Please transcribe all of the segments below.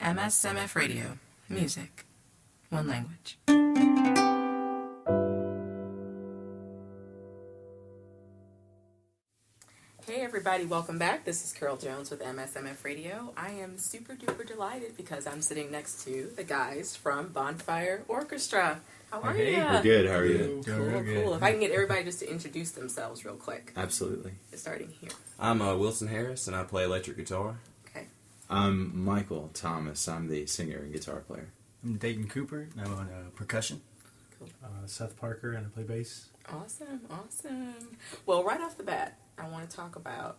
MSMF Radio. Music. One language. Hey everybody, welcome back. This is Carol Jones with MSMF Radio. I am super duper delighted because I'm sitting next to the guys from Bonfire Orchestra. How are you? We're good. How are you? Cool. If I can get everybody just to introduce themselves real quick. Absolutely. Starting here. I'm Wilson Harris, and I play electric guitar. Okay. I'm Michael Thomas. I'm the singer and guitar player. I'm Dayton Cooper, and I'm on percussion. Cool. Seth Parker, and I play bass. Awesome. Well, right off the bat, I want to talk about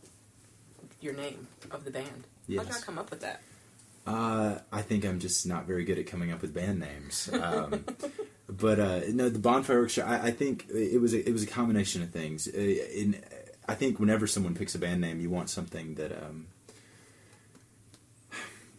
your name of the band. Yes. How'd y'all come up with that? I think I'm just not very good at coming up with band names. But no, the Bonfire Orchestra. I think it was a combination of things. I think whenever someone picks a band name, you want something that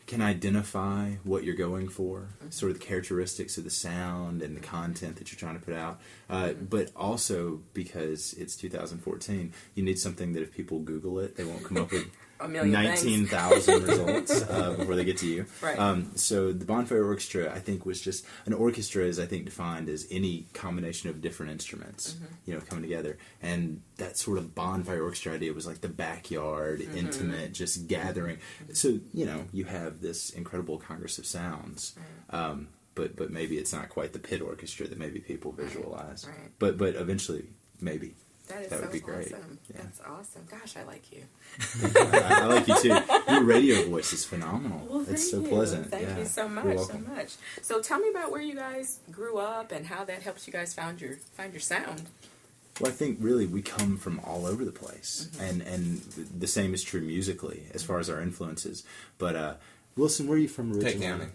can identify what you're going for, sort of the characteristics of the sound and the content that you're trying to put out. But also because it's 2014, you need something that if people Google it, they won't come up with 19,000 results before they get to you. Right. So the Bonfire Orchestra, I think, was just an orchestra is, I think, defined as any combination of different instruments, coming together. And that sort of Bonfire Orchestra idea was like the backyard, intimate, just gathering. So, you have this incredible congress of sounds. But maybe it's not quite the pit orchestra that maybe people visualize. Right. But eventually, maybe. That would be great. Awesome. Yeah. That's awesome. Gosh, I like you. I like you too. Your radio voice is phenomenal. Well, it's so you. pleasant. Thank you so much. So tell me about where you guys grew up and how that helps you guys find your sound. Well, I think really we come from all over the place, and the same is true musically as far as our influences. But Wilson, where are you from originally?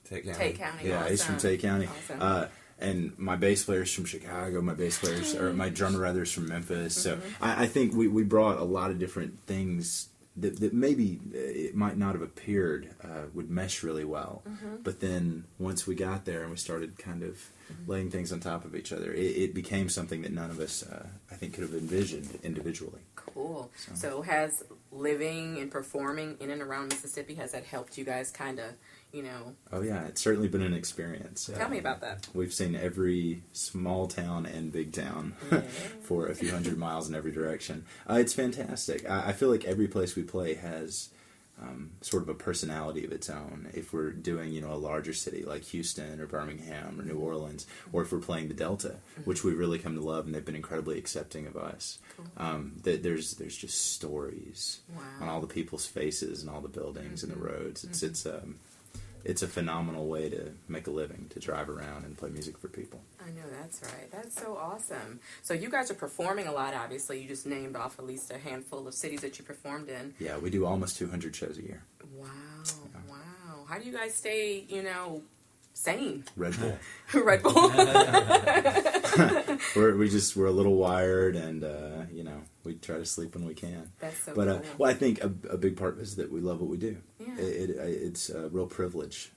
Tate County. Yeah, Awesome. he's from Tate County. Awesome. And my bass player's from Chicago. My drummer rather is from Memphis. So I think we brought a lot of different things that maybe it might not have appeared would mesh really well. But then once we got there and we started kind of laying things on top of each other, it became something that none of us, I think, could have envisioned individually. Cool. So has living and performing in and around Mississippi, has that helped you guys kind of, Oh yeah, it's certainly been an experience. Tell me about that. We've seen every small town and big town for a few hundred miles in every direction. It's fantastic. I feel like every place we play has sort of a personality of its own. If we're doing, a larger city like Houston or Birmingham or New Orleans, or if we're playing the Delta, which we've really come to love, and they've been incredibly accepting of us. Cool. There's just stories on all the people's faces and all the buildings and the roads. It's a phenomenal way to make a living, to drive around and play music for people. I know, that's right. That's so awesome. So you guys are performing a lot, obviously. You just named off at least a handful of cities that you performed in. Yeah, we do almost 200 shows a year. Wow. How do you guys stay, sane? Red Bull. Red Bull. We're a little wired, and we try to sleep when we can. That's so cool. Well, I think a big part is that we love what we do. Yeah. It's a real privilege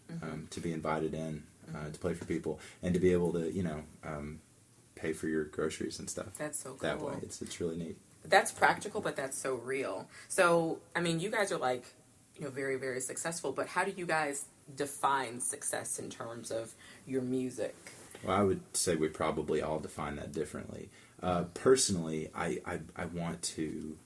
to be invited in to play for people, and to be able to pay for your groceries and stuff. That's so cool. That way, it's really neat. That's practical, but that's so real. So you guys are very, very successful. But how do you guys define success in terms of your music? Well, I would say we probably all define that differently. Personally, I want to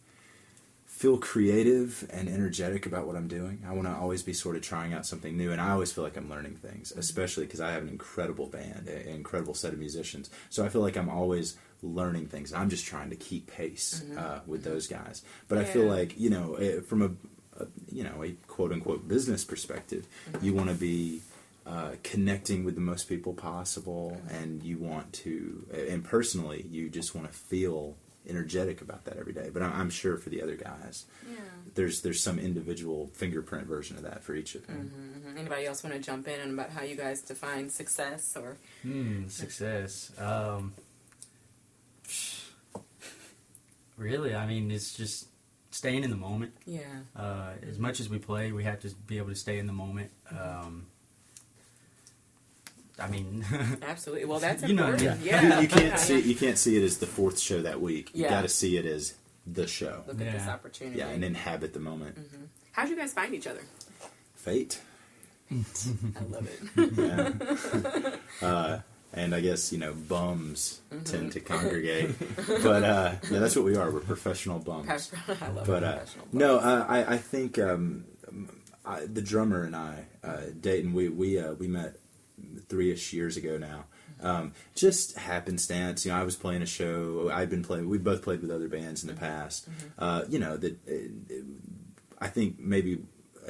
feel creative and energetic about what I'm doing. I want to always be sort of trying out something new, and I always feel like I'm learning things, especially because I have an incredible band, an incredible set of musicians. So I feel like I'm always learning things. I'm just trying to keep pace with those guys. But I feel like, from a quote-unquote business perspective, you want to be connecting with the most people possible, and you want to, and personally, you just want to feel energetic about that every day. But I'm sure for the other guys, there's some individual fingerprint version of that for each of them. Anybody else want to jump in about how you guys define success? Or Success. Really, it's just staying in the moment. Yeah. As much as we play, we have to be able to stay in the moment. Absolutely. Well, that's you know, important. You can't see it as the fourth show that week. You got to see it as the show. Look at this opportunity. Yeah, and inhabit the moment. How'd you guys find each other? Fate. I love it. Yeah. And I guess, bums tend to congregate. But, yeah, that's what we are. We're professional bums. I love But, professional bums. no, I think the drummer and I, Dayton, we met 3-ish years ago now. Just happenstance. I was playing a show. We both played with other bands in the past. I think maybe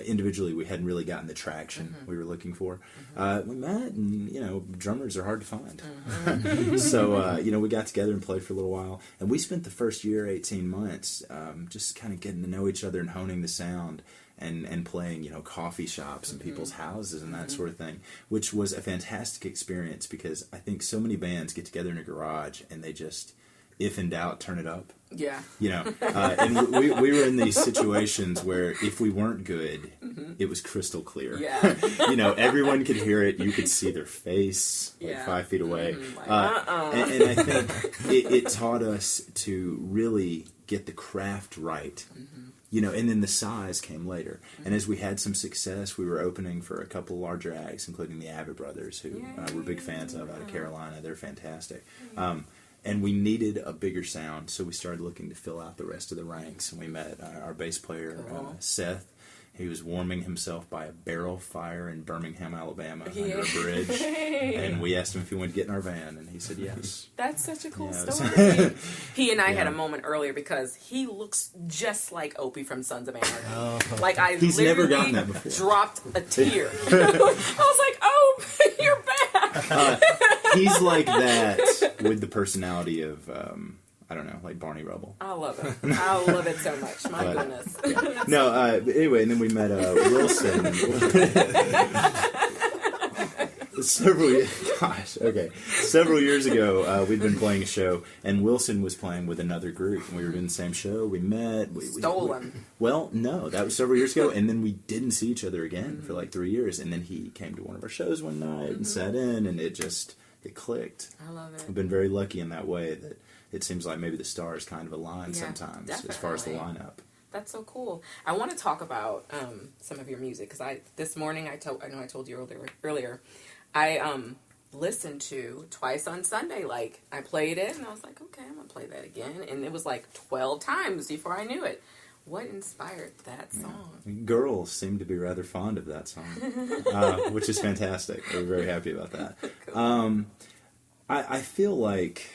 individually we hadn't really gotten the traction we were looking for. We met, and drummers are hard to find. So we got together and played for a little while, and we spent the first year, 18 months, just kind of getting to know each other and honing the sound. And playing, coffee shops and people's houses and that sort of thing, which was a fantastic experience because I think so many bands get together in a garage and they just, if in doubt, turn it up. Yeah. And we were in these situations where if we weren't good, it was crystal clear. Yeah. Everyone could hear it. You could see their face 5 feet away. And I think it taught us to really get the craft right. And then the size came later. And as we had some success, we were opening for a couple larger acts, including the Abbott Brothers, who we're big fans of out of Carolina. They're fantastic. And we needed a bigger sound, so we started looking to fill out the rest of the ranks. And we met our bass player, Seth. He was warming himself by a barrel fire in Birmingham, Alabama, under a bridge. And we asked him if he wanted to get in our van, and he said yes. That's such a cool Yeah, story. He and I had a moment earlier because he looks just like Opie from Sons of Anarchy. Oh. Like He's never literally gotten that before. dropped a tear. I was like, "Oh, you're back." He's like that with the personality of, I don't know, like Barney Rubble. I love it. I love it so much. My But, goodness. Yeah. No, but anyway, and then we met Wilson. Several years ago, we'd been playing a show, and Wilson was playing with another group, and we were doing the same show. We met. Stolen. Well, no, that was several years ago, and then we didn't see each other again for like 3 years, and then he came to one of our shows one night and sat in, and it clicked. I love it. I've been very lucky in that way that it seems like maybe the stars kind of align sometimes as far as the definitely. lineup. That's so cool. I want to talk about some of your music because this morning I know I told you earlier. I listened to Twice on Sunday. Like I played it and I was like, okay, I'm gonna play that again, and it was like 12 times before I knew it. What inspired that song? Girls seem to be rather fond of that song, which is fantastic. We're very happy about that. Cool. I feel like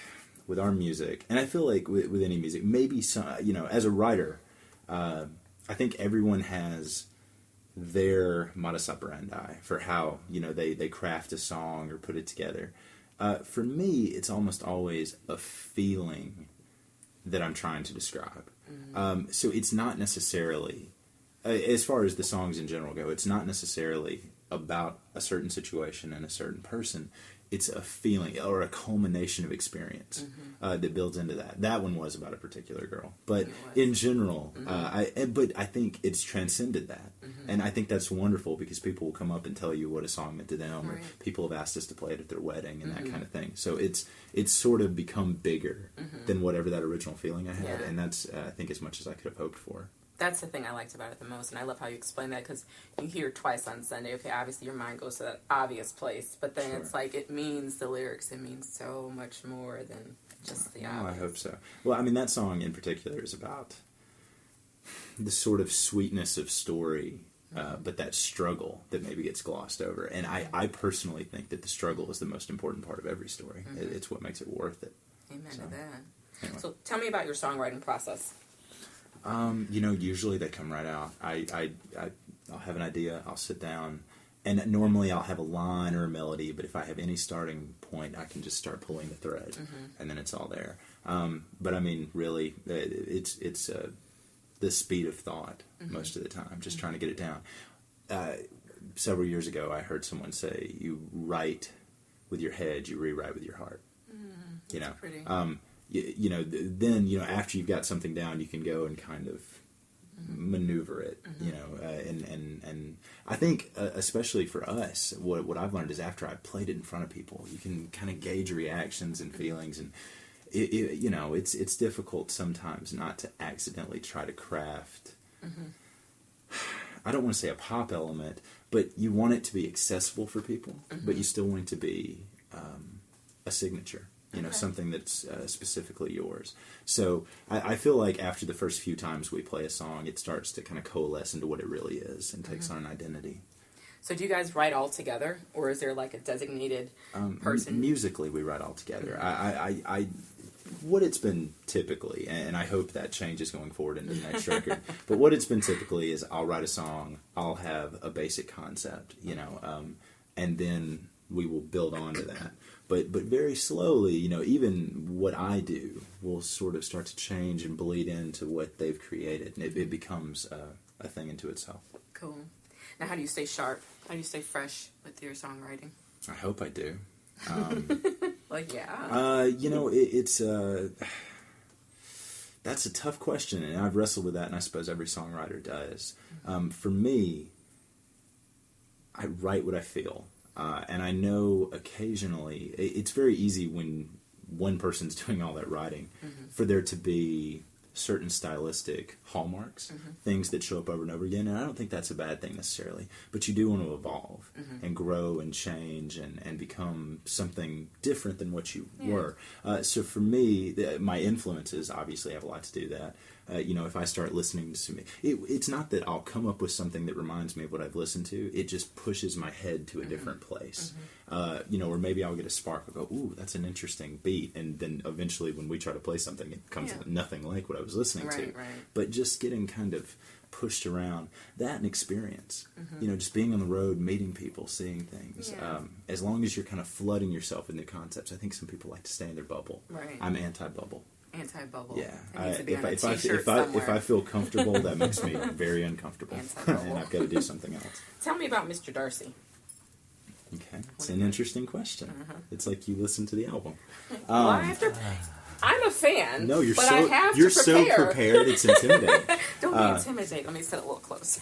with our music, and I feel like with any music, maybe some, as a writer, I think everyone has their modus operandi for how they craft a song or put it together. For me, it's almost always a feeling that I'm trying to describe. So it's not necessarily, as far as the songs in general go, it's not necessarily about a certain situation and a certain person. It's a feeling or a culmination of experience that builds into that. That one was about a particular girl, but in general, I think it's transcended that, and I think that's wonderful because people will come up and tell you what a song meant to them, or people have asked us to play it at their wedding and that kind of thing. So it's sort of become bigger than whatever that original feeling I had, and that's I think as much as I could have hoped for. That's the thing I liked about it the most, and I love how you explain that because you hear Twice on Sunday. Okay, obviously your mind goes to that obvious place, but then it's like it means the lyrics. It means so much more than just the obvious. I hope so. Well, I mean, that song in particular is about the sort of sweetness of story, but that struggle that maybe gets glossed over. And I personally think that the struggle is the most important part of every story. It's what makes it worth it. Amen to that. Anyway. So tell me about your songwriting process. Usually they come right out. I'll have an idea, I'll sit down, and normally I'll have a line or a melody, but if I have any starting point, I can just start pulling the thread, and then it's all there. But I mean, really, it's the speed of thought most of the time, just trying to get it down. Several years ago, I heard someone say, you write with your head, you rewrite with your heart. Pretty. Then after you've got something down, you can go and kind of maneuver it, and I think especially for us, what I've learned is after I've played it in front of people, you can kind of gauge reactions and feelings, and it's difficult sometimes not to accidentally try to craft I don't want to say a pop element, but you want it to be accessible for people, but you still want it to be a signature. Something that's specifically yours. So I feel like after the first few times we play a song, it starts to kind of coalesce into what it really is and takes on an identity. So do you guys write all together, or is there like a designated person? Musically, we write all together. I what it's been typically, and I hope that changes going forward into the next record, but what it's been typically is I'll write a song, I'll have a basic concept, and then we will build on to that. But very slowly, even what I do will sort of start to change and bleed into what they've created, and it becomes a thing into itself. Cool. Now, how do you stay sharp? How do you stay fresh with your songwriting? I hope I do. Yeah. It's that's a tough question, and I've wrestled with that, and I suppose every songwriter does. For me, I write what I feel. And I know occasionally, it's very easy when one person's doing all that writing, for there to be certain stylistic hallmarks, things that show up over and over again, and I don't think that's a bad thing necessarily, but you do want to evolve and grow and change and become something different than what you were. So for me, my influences obviously have a lot to do with that. If I start listening to me, it's not that I'll come up with something that reminds me of what I've listened to. It just pushes my head to a different place. Or maybe I'll get a spark. I'll go, ooh, that's an interesting beat. And then eventually when we try to play something, it comes nothing like what I was listening to. Right. But just getting kind of pushed around, that and experience. Just being on the road, meeting people, seeing things. As long as you're kind of flooding yourself with new concepts, I think some people like to stay in their bubble. Right. I'm anti-bubble. Anti-bubble. Yeah, if I feel comfortable, that makes me very uncomfortable, and I've got to do something else. Tell me about Mr. Darcy. Okay, it's an interesting question. It's like you listen to the album. Well, I'm a fan. No, but I have you're to prepare. so prepared. It's intimidating. Don't be intimidated. Let me sit a little closer.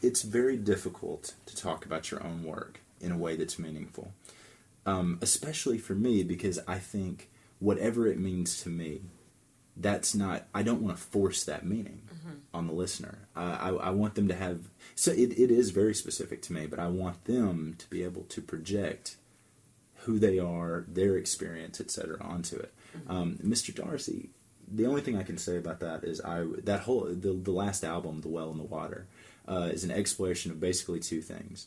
It's very difficult to talk about your own work in a way that's meaningful. Especially for me, because I think whatever it means to me, I don't want to force that meaning on the listener. I want them to have, so it is very specific to me, but I want them to be able to project who they are, their experience, etc. onto it. Mr. Darcy, the only thing I can say about that is the last album, The Well and the Water, is an exploration of basically two things.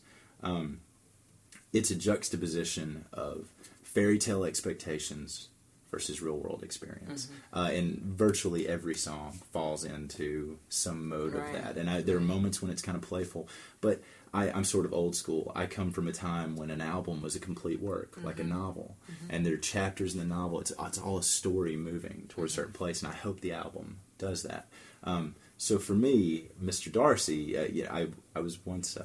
It's a juxtaposition of fairy tale expectations versus real world experience. And virtually every song falls into some mode of that. And there are moments when it's kind of playful, but I'm sort of old school. I come from a time when an album was a complete work, like a novel. And there are chapters in the novel. It's all a story moving towards a certain place, and I hope the album does that. So for me, Mr. Darcy, I was once...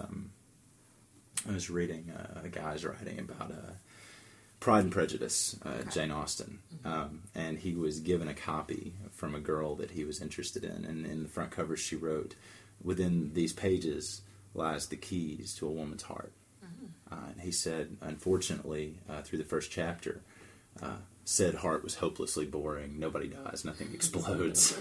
I was reading a guy's writing about Pride and Prejudice, Jane Austen, and he was given a copy from a girl that he was interested in, and in the front cover she wrote, "Within these pages lies the keys to a woman's heart." And he said, unfortunately, through the first chapter, said heart was hopelessly boring. Nobody dies. Nothing explodes.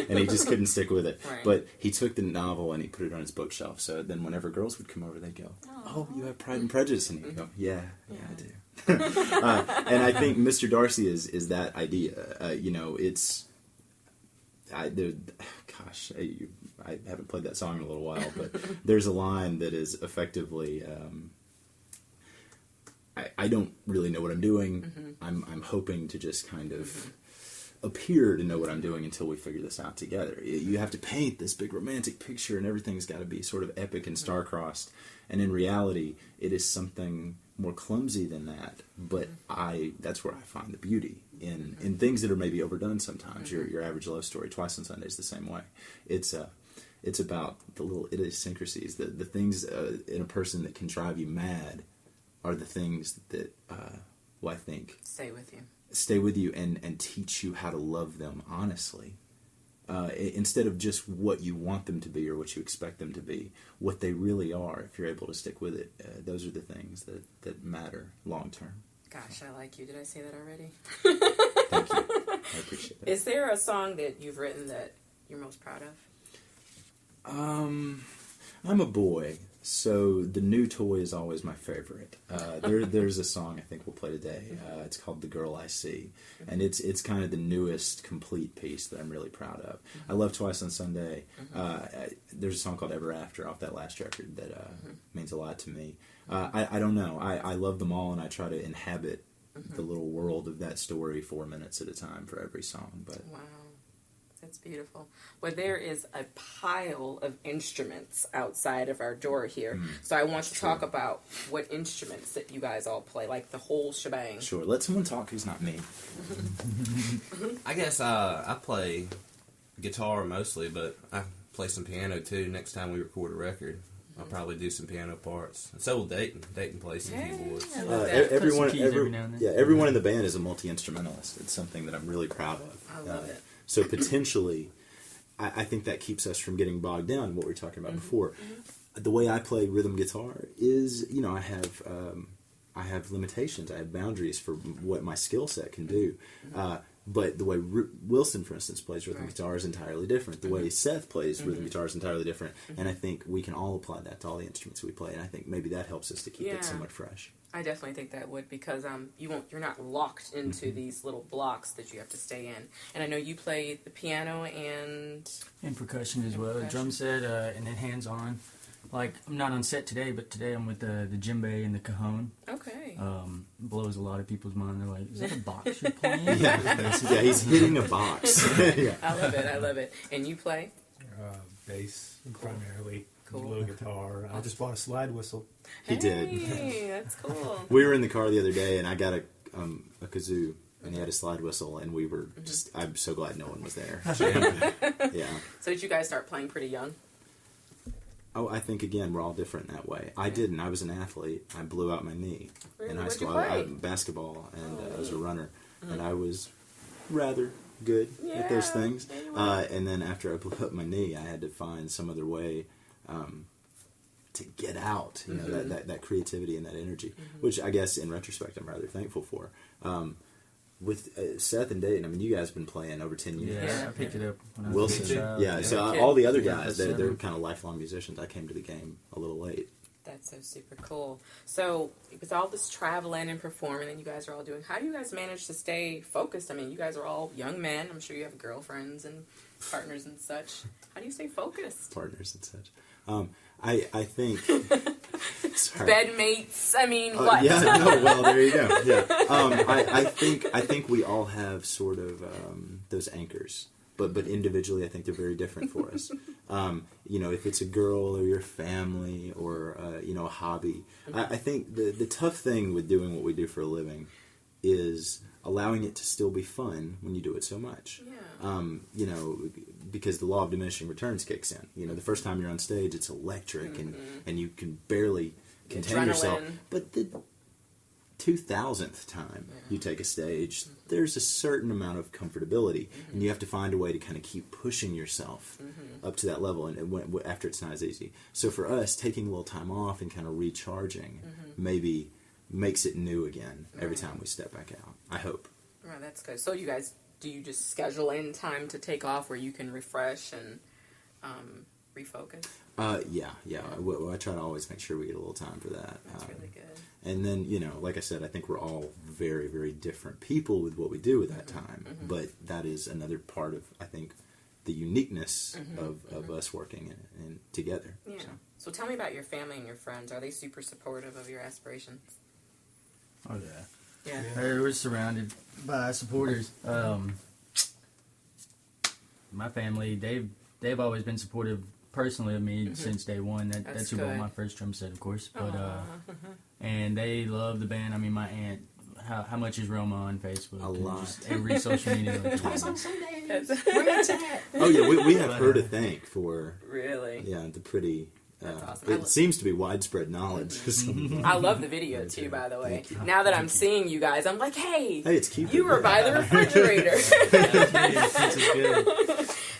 And he just couldn't stick with it. Right. But he took the novel and he put it on his bookshelf. So then whenever girls would come over, they'd go, "Oh, you have Pride and Prejudice." And he'd go, yeah, I do. And I think Mr. Darcy is that idea. It's... I haven't played that song in a little while, but there's a line that is effectively... I don't really know what I'm doing. I'm hoping to just kind of appear to know what I'm doing until we figure this out together. You have to paint this big romantic picture, and everything's got to be sort of epic and star-crossed. And in reality, it is something more clumsy than that. But that's where I find the beauty in things that are maybe overdone sometimes. Your average love story, Twice on Sunday, is the same way. It's about the little idiosyncrasies, the things in a person that can drive you mad are the things that, I think... Stay with you and teach you how to love them honestly. Instead of just what you want them to be or what you expect them to be. What they really are, if you're able to stick with it. Those are the things that matter long term. Gosh, I like you. Did I say that already? Thank you. I appreciate that. Is there a song that you've written that you're most proud of? I'm a boy, so the new toy is always my favorite. There's a song I think we'll play today. It's called "The Girl I See," and it's kind of the newest complete piece that I'm really proud of. I love Twice on Sunday. There's a song called "Ever After" off that last record that means a lot to me. I don't know. I love them all, and I try to inhabit the little world of that story 4 minutes at a time for every song. But Wow. That's beautiful. Well, there is a pile of instruments outside of our door here. So I want to talk about what instruments that you guys all play, like the whole shebang. sure, let someone talk who's not me. I guess I play guitar mostly, but I play some piano too. Next time we record a record, I'll probably do some piano parts. And so will Dayton. Dayton plays some keyboards. I love that. Everyone, Keys every now and then. everyone in the band is a multi-instrumentalist. It's something that I'm really proud of. I love it. So potentially, I think that keeps us from getting bogged down in what we were talking about before. The way I play rhythm guitar is, I have limitations. I have boundaries for what my skill set can do. But the way Wilson, for instance, plays rhythm guitar is entirely different. The way Seth plays rhythm guitar is entirely different. And I think we can all apply that to all the instruments we play. And I think maybe that helps us to keep it somewhat fresh. I definitely think that would, because you're not locked into these little blocks that you have to stay in. And I know you play the piano and percussion as well. percussion. Drum set and then hands on. Like, I'm not on set today, but today I'm with the djembe and the cajon. okay. Blows a lot of people's mind. They're like, "Is that a box you're playing?" Yeah, he's hitting a box. Yeah. I love it. And you play? Bass primarily. Cool. A little guitar. I just bought a slide whistle. He did. Hey, that's cool. We were in the car the other day, and I got a kazoo, and he had a slide whistle, and we were just, I'm so glad no one was there. Yeah. So did you guys start playing pretty young? Oh, I think, again, we're all different in that way. I didn't. I was an athlete. I blew out my knee Really? in high What'd you school. play? Basketball, and I was a runner, and I was rather good at those Yeah, things. there you were. And then after I blew up my knee, I had to find some other way to get out, that creativity and that energy, which I guess in retrospect I'm rather thankful for. With Seth and Dayton, I mean, you guys have been playing over 10 years. Yeah, I picked it up when I was Wilson, a child. yeah. So Okay. all the other guys, Yeah, they're kind of lifelong musicians. I came to the game a little late. That's so super cool. So with all this traveling and performing that you guys are all doing, how do you guys manage to stay focused? I mean, you guys are all young men. I'm sure you have girlfriends and partners and such. How do you stay focused? Partners and such. I think. Sorry. Bedmates. I mean, what? Yeah, no, well, there you go. Yeah. I think we all have sort of those anchors, but individually, I think they're very different for us. If it's a girl or your family or a hobby, I think the tough thing with doing what we do for a living is allowing it to still be fun when you do it so much. Yeah. Because the law of diminishing returns kicks in. The first time you're on stage, it's electric and you can barely contain yourself. Adrenaline. But the 2000th time you take a stage, there's a certain amount of comfortability, and you have to find a way to kind of keep pushing yourself up to that level, and after it's not as easy. So for us, taking a little time off and kind of recharging maybe makes it new again every time we step back out. I hope. Right, that's good. So you guys, do you just schedule in time to take off where you can refresh and refocus? Yeah. I try to always make sure we get a little time for that. That's really good. And then, like I said, I think we're all very, very different people with what we do at that time. But that is another part of, I think, the uniqueness of us working and together. Yeah. So tell me about your family and your friends. Are they super supportive of your aspirations? Oh, yeah. Yeah. We're surrounded by supporters. My family, they've always been supportive personally of me since day one. That's who bought good. my first drum set, of course. But and they love the band. I mean, my aunt. How much is Roma on Facebook? A And lot. just every social media. Like, Oh, yeah, we have her to thank for, Really? the pretty... That's awesome. It seems to be widespread knowledge. I love the video too, by the way. Now that I'm seeing you guys, I'm like, hey, It's cute. you were by the refrigerator. this is good.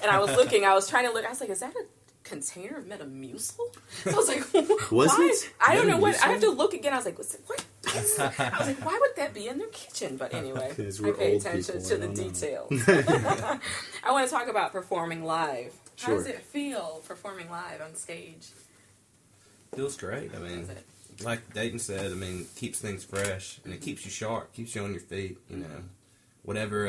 And I was trying to look, I was like, is that a container of Metamucil? I was like, Was why? it? I don't know what, I Metamucil? have to look again. I was like, what? Yes. I was like, why would that be in their kitchen? But anyway, 'Cause I we're pay old attention people, to I the don't know. details. I want to talk about performing live. How Sure. does it feel performing live on stage? Feels great. I mean, Is it? like Dayton said, I mean, keeps things fresh and it keeps you sharp, keeps you on your feet. You know, whatever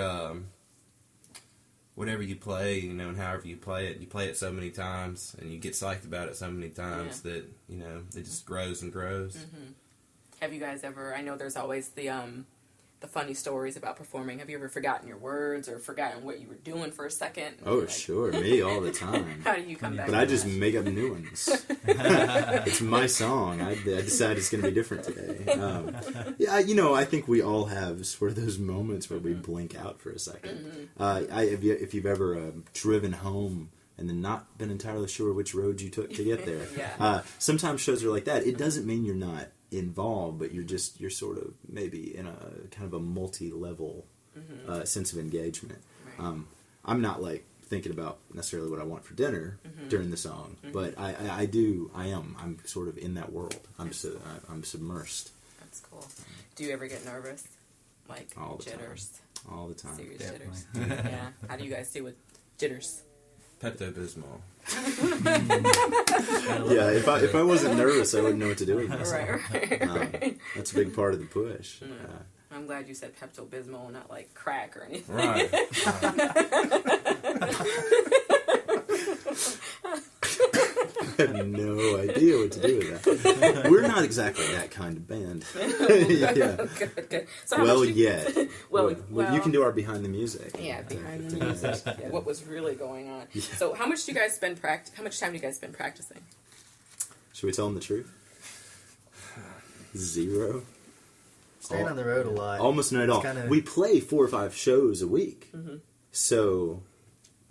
you play, you know, and however you play it so many times, and you get psyched about it so many times that you know it just grows and grows. Mm-hmm. Have you guys ever? I know there's always the funny stories about performing. Have you ever forgotten your words or forgotten what you were doing for a second? Oh, Like, sure. Me all the time. How do you come back? But to I just that? make up new ones. It's my song. I decide it's going to be different today. Yeah, you know, I think we all have sort of those moments where we blink out for a second. If you've ever driven home and then not been entirely sure which road you took to get there. Yeah. Sometimes shows are like that. It doesn't mean you're not involved, but you're sort of maybe in a kind of a multi-level sense of engagement. Right. I'm not like thinking about necessarily what I want for dinner during the song, but I'm sort of in that world. I'm submersed That's cool. Do you ever get nervous? Like all the jitters? time. All the time. Serious Definitely. jitters. Yeah. How do you guys deal with jitters? Pepto-Bismol. Yeah, if I wasn't nervous, I wouldn't know what to do with myself. Right. That's a big part of the push. I'm glad you said Pepto-Bismol, not like crack or anything. Right. I have no idea what to do with that. We're not exactly that kind of band. Yeah. Good. So how Well, much do you- yet. Well, You can do our behind the music. Yeah, behind the music. Yeah, what was really going on. So how much do you guys spend how much time do you guys spend practicing? Should we tell them the truth? 0. Staying on the road a lot. Almost none at all. Kinda... We play 4 or 5 shows a week, so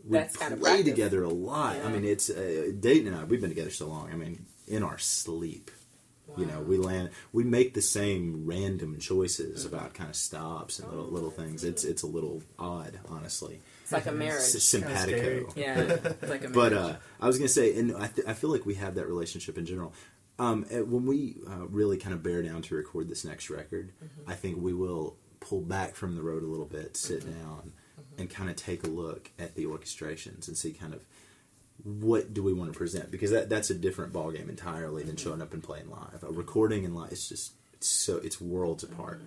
we That's kind of play practice. together a lot. Yeah. I mean, it's Dayton and I. We've been together so long. I mean, in our sleep, you know, we make the same random choices about kind of stops and little things. It's a little odd, honestly. It's like a marriage. Simpatico. Yeah, it's like a marriage. But I was going to say, and I feel like we have that relationship in general. When we really kind of bear down to record this next record, I think we will pull back from the road a little bit, sit down, and kind of take a look at the orchestrations and see kind of what do we want to present, because that's a different ballgame entirely than showing up and playing live. A recording and live, it's worlds apart.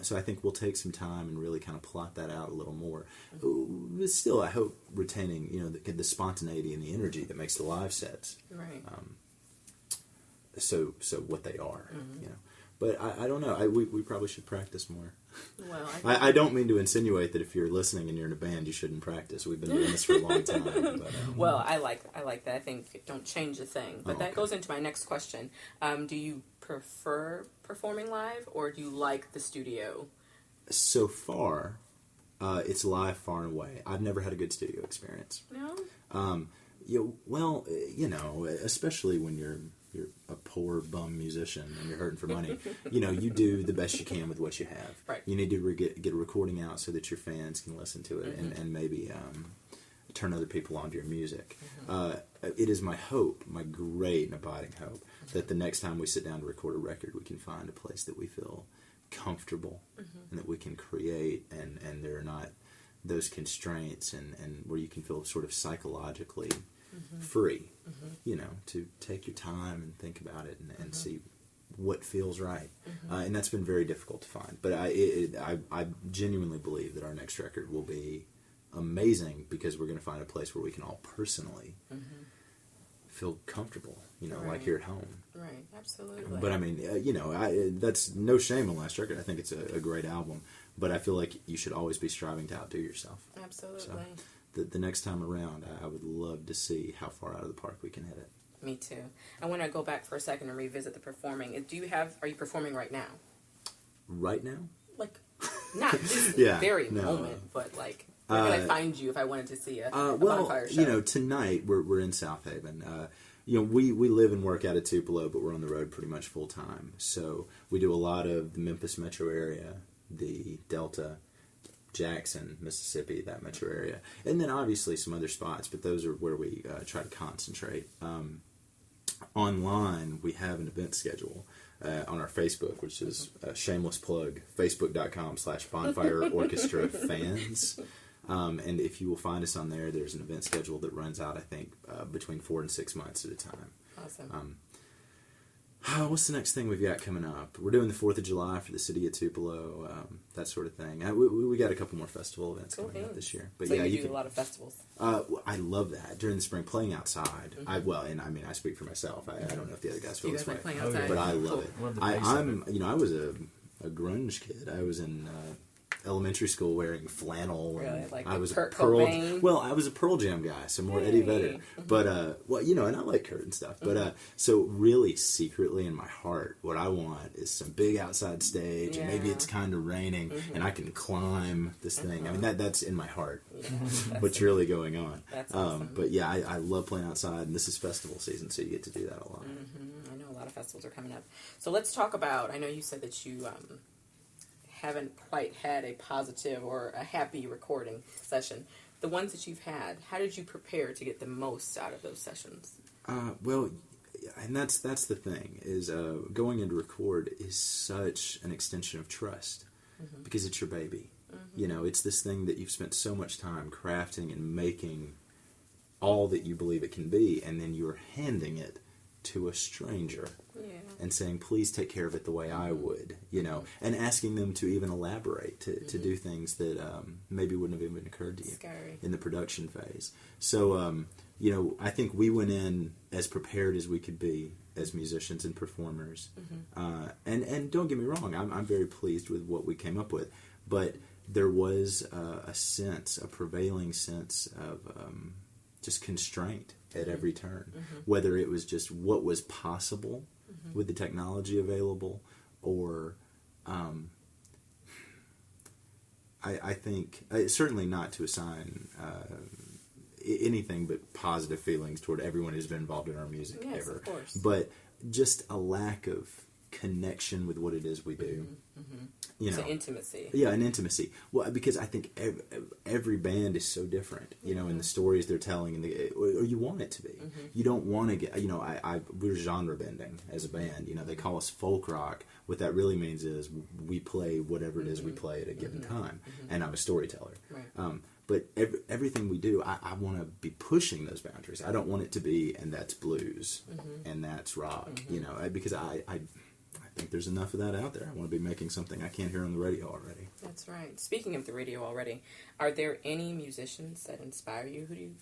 So I think we'll take some time and really kind of plot that out a little more. But still, I hope retaining the spontaneity and the energy that makes the live sets. Right. So what they are, you know. But I don't know. We probably should practice more. Well, I don't mean to insinuate that if you're listening and you're in a band, you shouldn't practice. We've been doing this for a long time. But, well, I like that. I think don't change a thing. But that okay. goes into my next question. Do you prefer performing live, or do you like the studio? so far, it's live far and away. I've never had a good studio experience. No. Especially when you're a poor bum musician and you're hurting for money, you do the best you can with what you have. Right. You need to get a recording out so that your fans can listen to it and maybe turn other people onto your music. It is my hope, my great and abiding hope, that the next time we sit down to record a record, we can find a place that we feel comfortable and that we can create and there are not those constraints and where you can feel sort of psychologically free, to take your time and think about it and see what feels right. And that's been very difficult to find. But I genuinely believe that our next record will be amazing because we're going to find a place where we can all personally feel comfortable, Right. like here at home. Right, absolutely. But I mean, that's no shame on last record. I think it's a great album. But I feel like you should always be striving to outdo yourself. Absolutely. So the next time around, I would love to see how far out of the park we can hit it. Me too. I want to go back for a second and revisit the performing. Are you performing right now? Right now? Like, not this Yeah, very no. moment, but like, where can I find you if I wanted to see a bonfire show? Well, tonight we're in South Haven. We live and work out of Tupelo, but we're on the road pretty much full time. So we do a lot of the Memphis metro area, the Delta, Jackson, Mississippi, that metro area, and then obviously some other spots. But those are where we try to concentrate. online, we have an event schedule on our Facebook, which is a shameless plug, facebook.com/BonfireOrchestra fans. And if you will find us on there, there's an event schedule that runs out, I think, between 4 and 6 months at a time. Awesome. What's the next thing we've got coming up? We're doing the 4th of July for the city of Tupelo, that sort of thing. We got a couple more festival events coming up this year. But so yeah, you do a lot of festivals. I love that during the spring, playing outside. I speak for myself. I don't know if the other guys feel You this guys way, like playing outside? but I love it. Love the I was a grunge kid. I was in elementary school wearing flannel. Really? And Like I was Kurt a Pearl. Cobain? Well, I was a Pearl Jam guy, so more Eddie Vedder. But and I like Kurt and stuff. But so really, secretly in my heart, what I want is some big outside stage, and maybe it's kind of raining, and I can climb this thing. I mean, that's in my heart. Yeah, What's really going on? That's awesome. But yeah, I love playing outside, and this is festival season, so you get to do that a lot. I know a lot of festivals are coming up. So let's talk about, I know you said that you haven't quite had a positive or a happy recording session. The ones that you've had, how did you prepare to get the most out of those sessions? Well, and that's the thing, is going into record is such an extension of trust, because it's your baby. You know, it's this thing that you've spent so much time crafting and making all that you believe it can be, and then you're handing it to a stranger. And saying, please take care of it the way I would, and asking them to even elaborate, to do things that maybe wouldn't have even occurred to you in the production phase. So, I think we went in as prepared as we could be as musicians and performers. And don't get me wrong, I'm very pleased with what we came up with. But there was a prevailing sense of just constraint at every turn, whether it was just what was possible with the technology available, or I think certainly not to assign anything but positive feelings toward everyone who's been involved in our music ever, of course. but just a lack of connection with what it is we do. It's an intimacy. Yeah, an intimacy. Well, because I think every band is so different, in the stories they're telling, or you want it to be. You don't want to get, we're genre bending as a band. They call us folk rock. What that really means is we play whatever it is we play at a given time, and I'm a storyteller. Right. But everything we do, I want to be pushing those boundaries. I don't want it to be, and that's blues, and that's rock, because I think there's enough of that out there. I want to be making something I can't hear on the radio already. That's right. Speaking of the radio already, are there any musicians that inspire you? Who do you...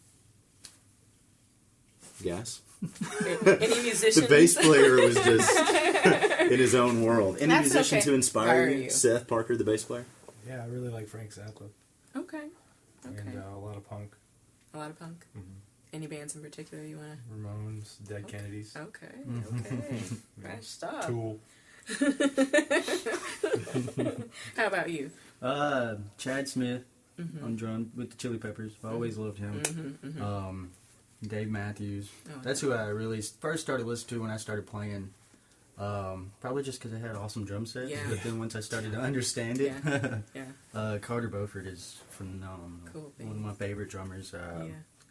Guess? Any musicians? The bass player was just in his own world. Any That's musicians okay. who inspire Inspire you? you. Seth Parker, the bass player? Yeah, I really like Frank Zappa. Okay. And a lot of punk. A lot of punk? Any bands in particular you want to... Ramones, Dead Kennedys. Okay. Fresh stuff. Tool. How about you? Chad Smith on drum with the Chili Peppers. I've always loved him. Dave Matthews. That's who I really first started listening to when I started playing. Probably just because I had an awesome drum set. Yeah. But then once I started to understand it, Carter Beauford is phenomenal. Cool, One of my favorite drummers.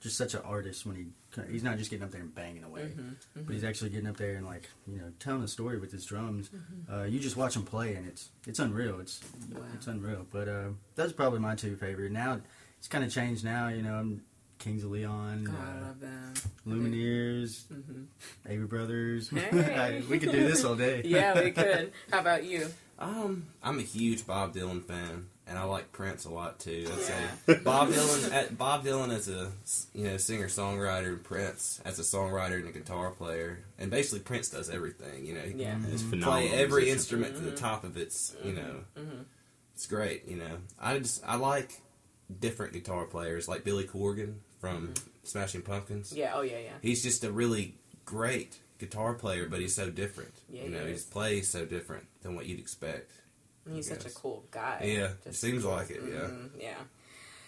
Just such an artist when he's not just getting up there and banging away, but he's actually getting up there and telling a story with his drums. You just watch him play and it's unreal. It's unreal. But those are probably my two favorite. Now it's kind of changed. Now I'm Kings of Leon, I love them. Lumineers, Avery Brothers. Hey. We could do this all day. Yeah, we could. How about you? I'm a huge Bob Dylan fan, and I like Prince a lot too. I'd say Bob Dylan as a singer songwriter, and Prince as a songwriter and a guitar player, and basically Prince does everything. He can It's play phenomenal every musician. instrument to the top of its. It's great. I like different guitar players like Billy Corgan from Smashing Pumpkins. Yeah. Oh yeah. He's just a really great guitar player, but he's so different. Yeah, he plays so different than what you'd expect. He's such a cool guy. Yeah, it seems like it, yeah. Yeah.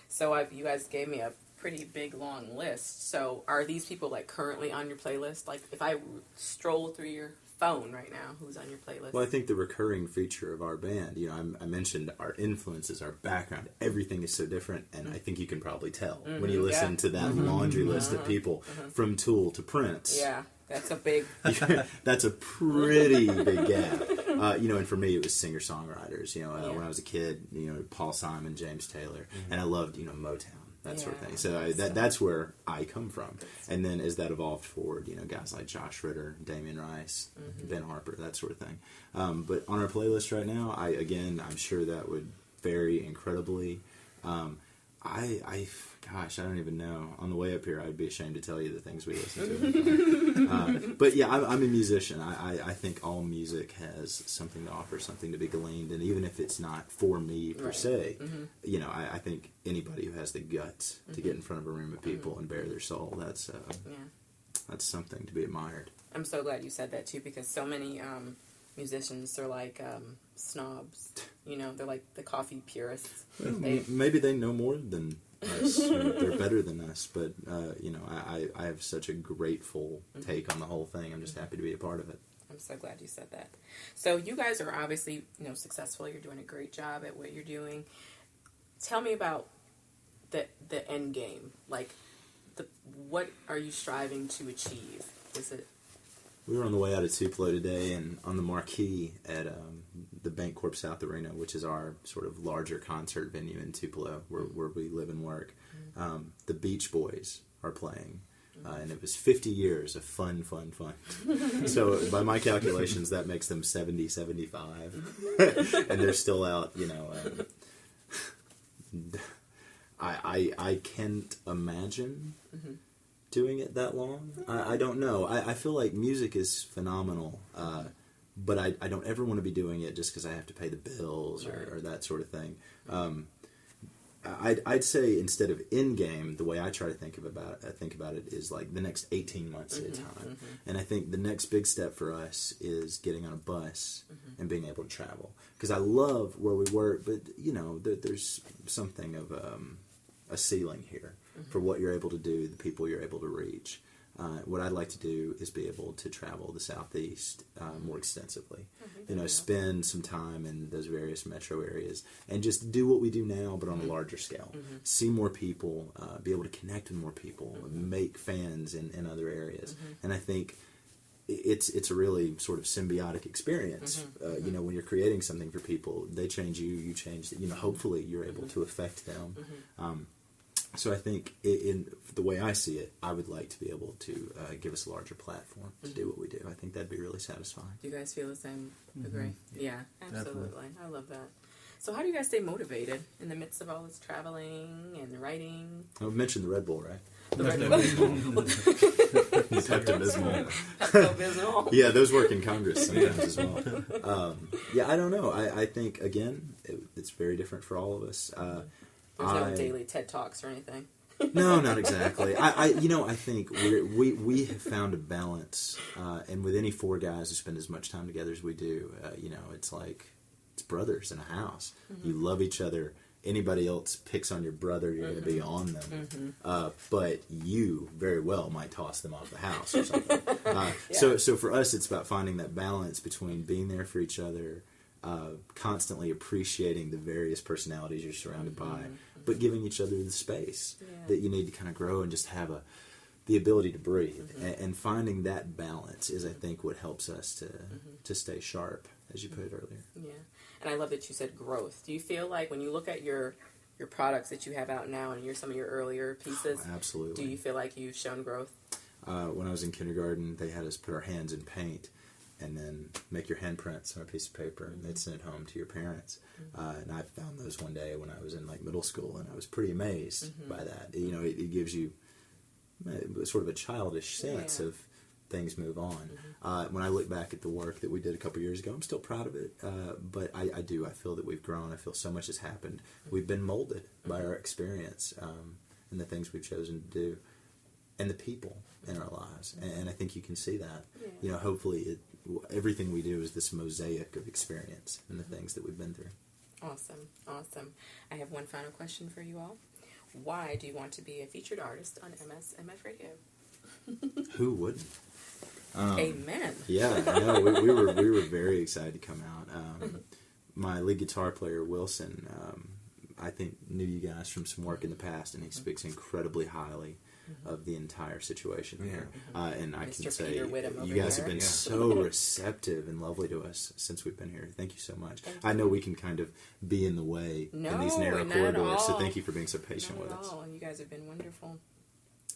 So you guys gave me a pretty big, long list. So are these people, currently on your playlist? Like, if I stroll through your phone right now, who's on your playlist? Well, I think the recurring feature of our band, I mentioned our influences, our background, everything is so different, and I think you can probably tell when you listen to that laundry list of people, from Tool to Prince. Yeah. That's a big... That's a pretty big gap. And for me, it was singer-songwriters. When I was a kid, Paul Simon, James Taylor, and I loved, Motown, that sort of thing. So that's where I come from. And then as that evolved forward, guys like Josh Ritter, Damian Rice, Ben Harper, that sort of thing. But on our playlist right now, I'm sure that would vary incredibly. Gosh, I don't even know. On the way up here, I'd be ashamed to tell you the things we listen to. But yeah, I'm a musician. I think all music has something to offer, something to be gleaned, and even if it's not for me per se, I think anybody who has the guts to get in front of a room of people and bare their soul, that's something to be admired. I'm so glad you said that too, because so many musicians are like snobs. They're like the coffee purists. Well, maybe they know more than us. They're better than us, but I have such a grateful take on the whole thing. I'm just happy to be a part of it. I'm so glad you said that. So you guys are obviously successful. You're doing a great job at what you're doing. Tell me about the end game. Like, what are you striving to achieve? Is it? We were on the way out of Tupelo today, and on the marquee at the Bancorp South Arena, which is our sort of larger concert venue in Tupelo, where we live and work, the Beach Boys are playing. And it was 50 years of fun. So by my calculations, that makes them 70, 75. And they're still out, I can't imagine doing it that long. I don't know. I feel like music is phenomenal, but I don't ever want to be doing it just because I have to pay the bills or that sort of thing. I'd say instead of in game, the way I try to think about it is like the next 18 months at a time. And I think the next big step for us is getting on a bus and being able to travel. Because I love where we work, but there's something of a ceiling here for what you're able to do, the people you're able to reach. What I'd like to do is be able to travel the Southeast more extensively. Spend some time in those various metro areas and just do what we do now, but on a larger scale. See more people, be able to connect with more people, make fans in other areas. And I think it's a really sort of symbiotic experience. When you're creating something for people, they change you, you change. Hopefully you're able to affect them. So I think, in the way I see it, I would like to be able to give us a larger platform to do what we do. I think that'd be really satisfying. Do you guys feel the same? Agree? Yeah, absolutely. Definitely. I love that. So how do you guys stay motivated in the midst of all this traveling and writing? I mentioned the Red Bull, right? The Red Bull. Pepto-Bismol. Pepto-Bismol. Yeah, those work in Congress sometimes as well. I don't know. I think, again, it's very different for all of us. There's no daily TED Talks or anything. No, not exactly. I think we have found a balance, and with any four guys who spend as much time together as we do, it's like it's brothers in a house. You love each other. Anybody else picks on your brother, you're going to be on them. But you very well might toss them off the house or something. So for us, it's about finding that balance between being there for each other, constantly appreciating the various personalities you're surrounded by, but giving each other the space that you need to kind of grow and just have the ability to breathe. And finding that balance is, I think, what helps us to stay sharp, as you put it earlier. Yeah, and I love that you said growth. Do you feel like when you look at your products that you have out now and some of your earlier pieces, absolutely, do you feel like you've shown growth? When I was in kindergarten, they had us put our hands in paint and then make your handprints on a piece of paper, and they'd send it home to your parents. And I found those one day when I was in middle school, and I was pretty amazed by that. It gives you sort of a childish sense of things move on. When I look back at the work that we did a couple years ago, I'm still proud of it. But I feel that we've grown. I feel so much has happened. We've been molded by our experience and the things we've chosen to do, and the people in our lives. And I think you can see that. Hopefully everything we do is this mosaic of experience and the things that we've been through. Awesome. I have one final question for you all. Why do you want to be a featured artist on MF Radio? Who wouldn't? Amen. Yeah, no, we were very excited to come out. My lead guitar player, Wilson, I think knew you guys from some work in the past, and he speaks incredibly highly of the entire situation here. And I Mr. can say Peter Whittam over you guys here. have been so receptive and lovely to us since we've been here. Thank you so much. I know we can kind of be in the way in these narrow not at corridors, so all. thank you for being so patient Not with at us. all. You guys have been wonderful.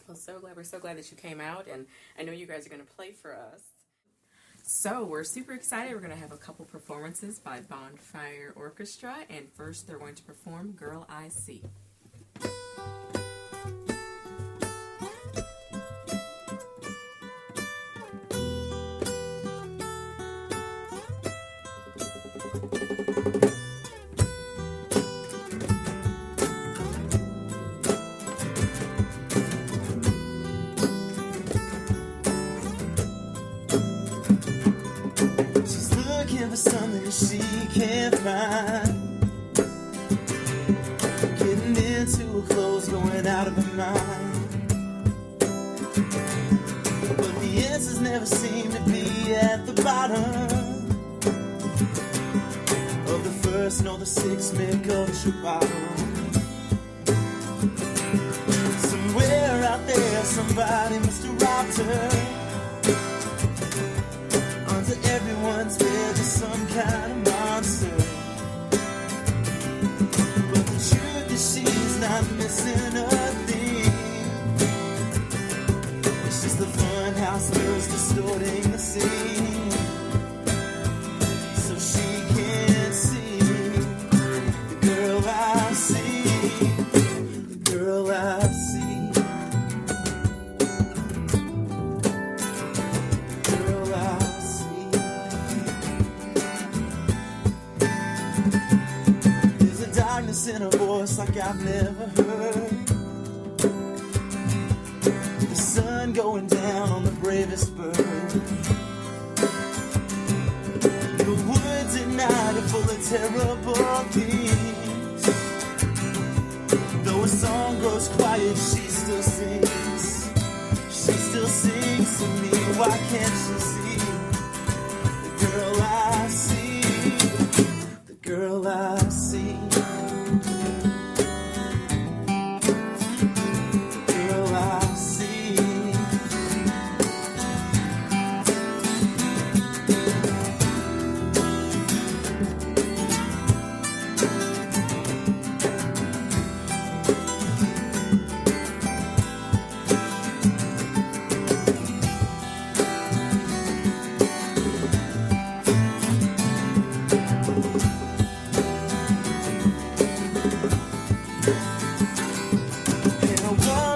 Well, we're so glad that you came out, and I know you guys are going to play for us. So we're super excited. We're going to have a couple performances by Bonfire Orchestra, and first they're going to perform Girl I See. She's looking for something she can't find. Getting into her clothes, going out of her mind. But the answers never seem to be at the bottom of the first nor the sixth culture bottle. Somewhere out there, somebody must have robbed her. Under everyone's bed is some kind of monster. But the truth is she's not missing a thing. It's just the fun house girls distorting the scene, so she can't see the girl I see, the girl I see. In a voice like I've never heard. The sun going down on the bravest bird. The woods at night are full of terrible things. Though a song grows quiet, she still sings. She still sings to me. Why can't she see the girl I see? The girl I see.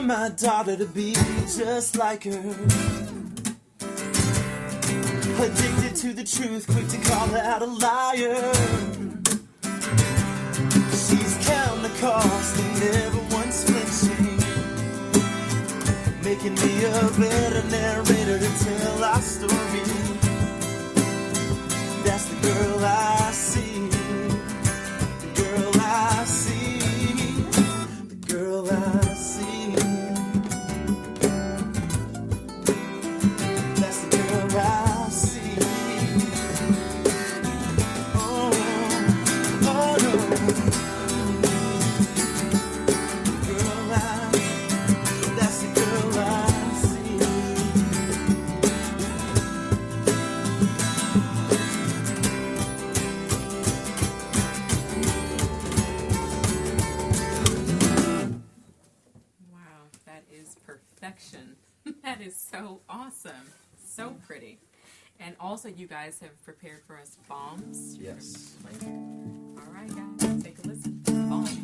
My daughter to be just like her, addicted to the truth, quick to call out a liar. She's counting the cost and never once flinching, making me a better narrator to tell our story. That's the girl I see, the girl I see, the girl I see. Perfection. That is so awesome. So pretty. And also you guys have prepared for us bombs. Yes. All right, guys. Take a listen. Bombs.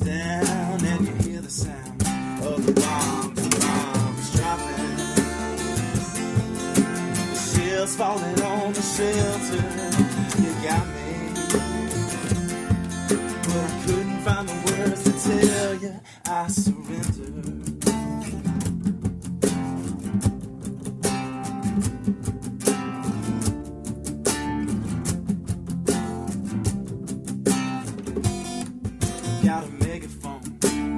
Down and you hear the sound of the bombs dropping, the shells falling on the shelter. You got me, but I couldn't find the words to tell you I surrender. Got a megaphone,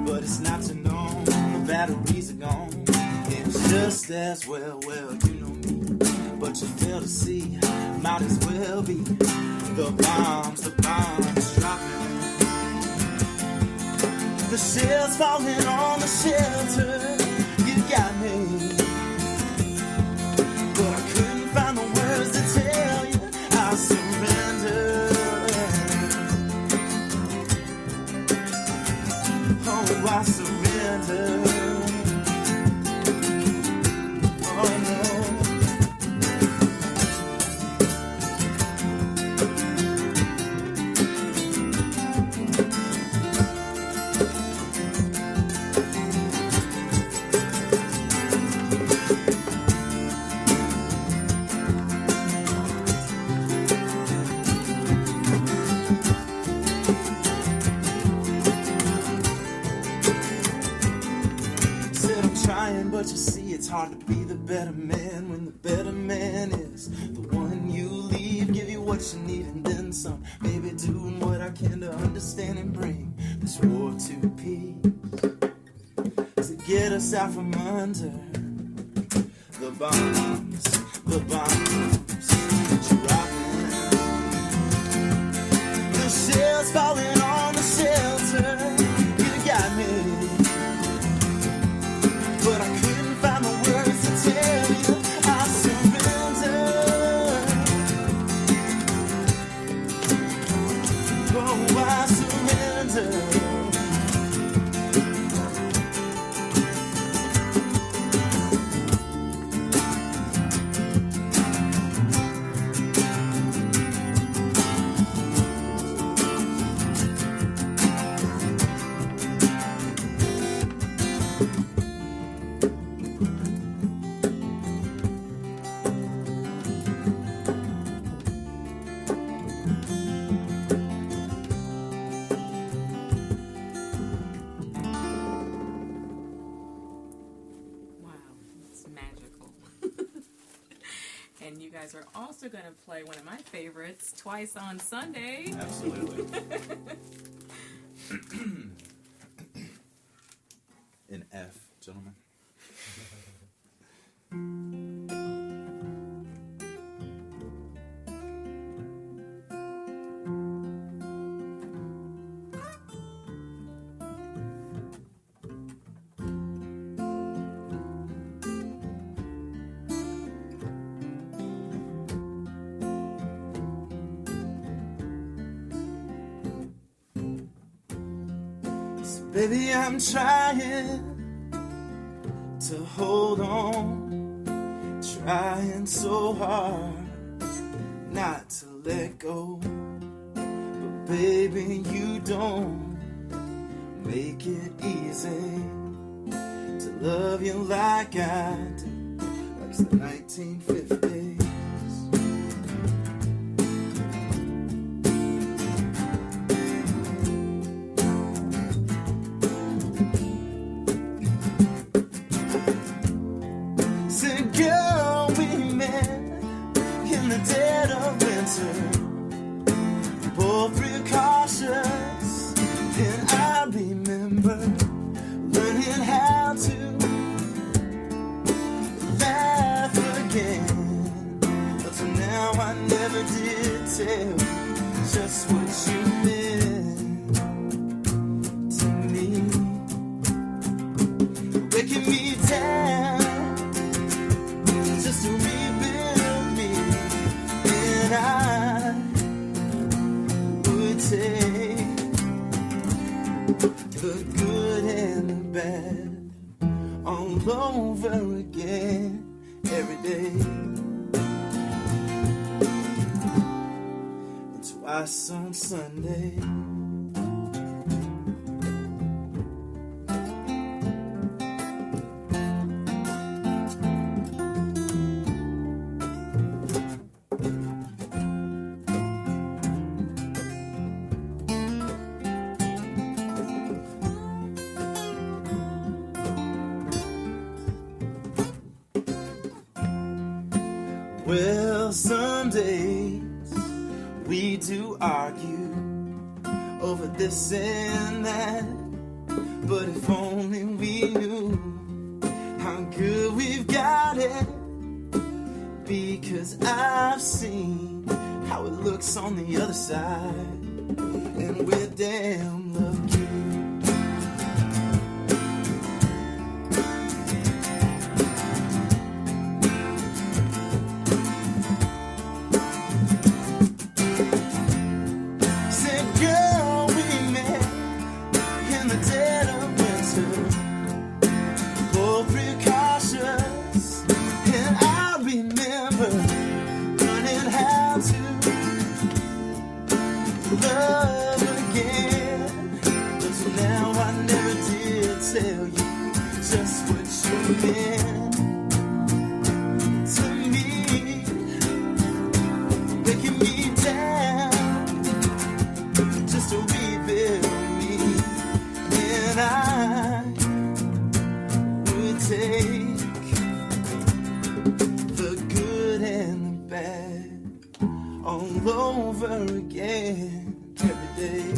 but it's not to know the batteries are gone. It's just as well, you know me, but you fail to see, might as well be the bombs dropping. The shells falling on the shelter, you got me. But I couldn't find the words to tell you I surrender. Oh, I surrender. Oh no. But you see, it's hard to be the better man when the better man is the one you leave. Give you what you need and then some. Maybe doing what I can to understand and bring this war to peace. To get us out from under the bombs dropping. The shells falling on the shelter. You got me. But I couldn't find the words to tell you I surrender. Oh, I surrender. And you guys are also going to play one of my favorites, Twice on Sunday. Absolutely. In F, gentlemen. Baby, I'm trying to hold on, trying so hard not to let go. But baby, you don't make it easy to love you like I do, like it's the 1950s. Both precautious, and I remember learning how to laugh again. But till now I never did tell just what you meant to me. Breaking me down just to rebuild me, and I take the good and the bad all over again every day. And twice on Sunday. Well, some days we do argue over this and that, but if only we knew how good we've got it, because I've seen how it looks on the other side, and we're damn lucky. Said, girl, we met in the dead of winter, both precautious, and I remember learning how to love again. But till now I never did tell you just what you meant to me, breaking me down just to rebuild me. And I would take the good and the bad all over again every day,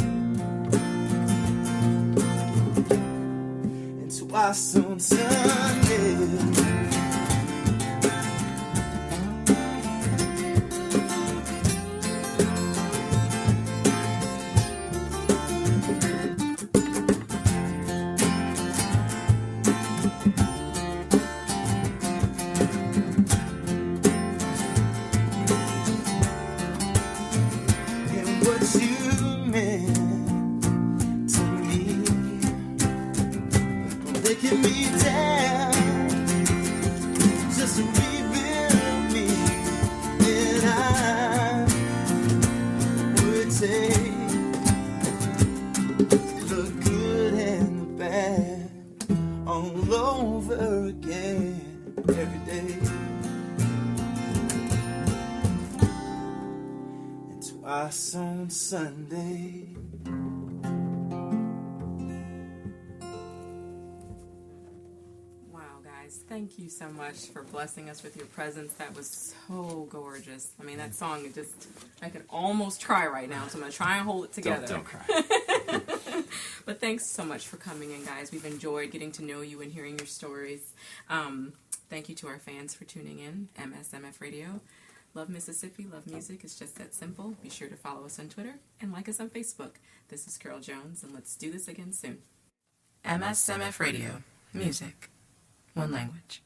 and twice on Sunday. And what you meant to me, breaking me down just to rebuild me, and I would take the good and the bad all over again every day, and twice on Sunday. Wow, guys, thank you so much for blessing us with your presence. That was so gorgeous. I mean, that song, it just, I could almost cry right now, so I'm going to try and hold it together. Don't cry. But thanks so much for coming in, guys. We've enjoyed getting to know you and hearing your stories. Thank you to our fans for tuning in. MSMF Radio. Love Mississippi, love music. It's just that simple. Be sure to follow us on Twitter and like us on Facebook. This is Carol Jones, and let's do this again soon. MSMF Radio. Music. One language.